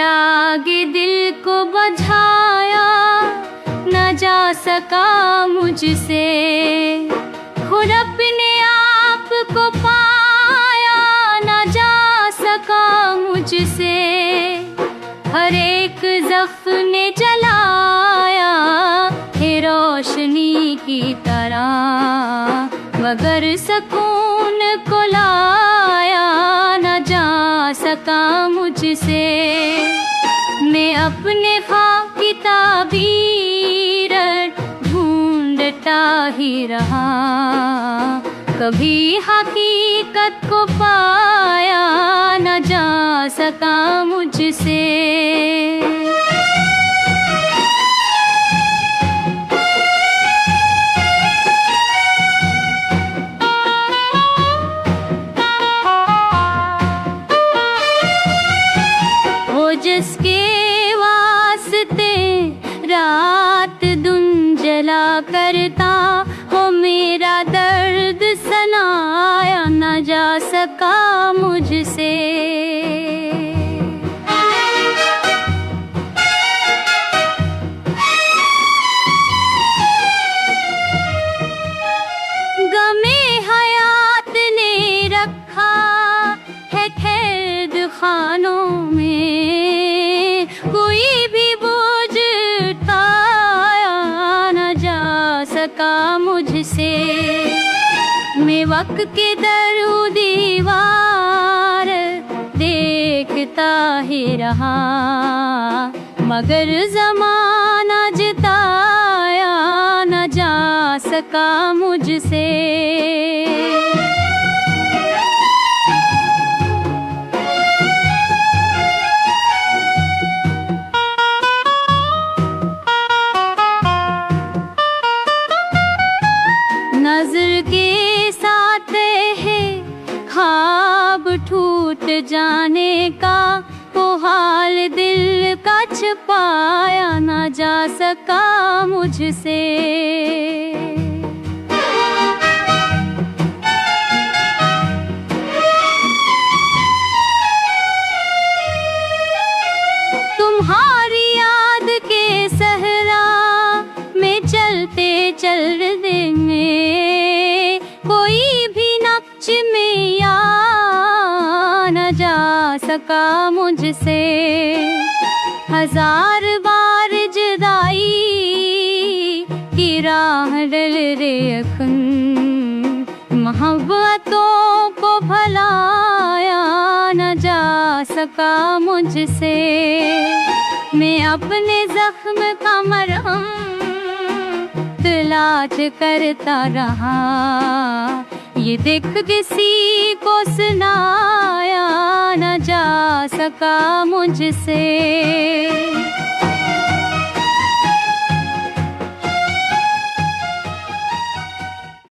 चिरागे दिल को बुझाया न जा सका मुझसे, खुद अपने आप को पाया न जा सका मुझसे। हर एक ज़ख्म ने जलाया है रोशनी की तरह, मगर सुकून को लाया न जा सका मुझसे। मैं अपने ख्वाब की ताबीर ढूंढता ही रहा, कभी हकीकत को पाया न जा सका मुझसे। जिसके वास्ते रात दिन जला करता हो, मेरा दर्द सनाया न जा सका मुझसे। गमे हयात ने रखा है कैद खानों में, कोई भी बुझताया न जा सका मुझसे। मैं वक्त के दरो दीवार देखता ही रहा, मगर ज़माना जताया न जा सका मुझसे। नज़र के साथ है ख्वाब टूट जाने का, वो हाल दिल का छुपाया न जा सका मुझसे। तुम्हारी याद के सहरा में चलते चल देंगे, कोई भी नक्श में या न जा सका मुझसे। हजार बार जुदाई की राह डल रे अखन, मोहब्बतों को भलाया न जा सका मुझसे। मैं अपने जख्म का मरहम तलाश करता रहा, ये देख किसी को सुनाया न जा सका मुझसे।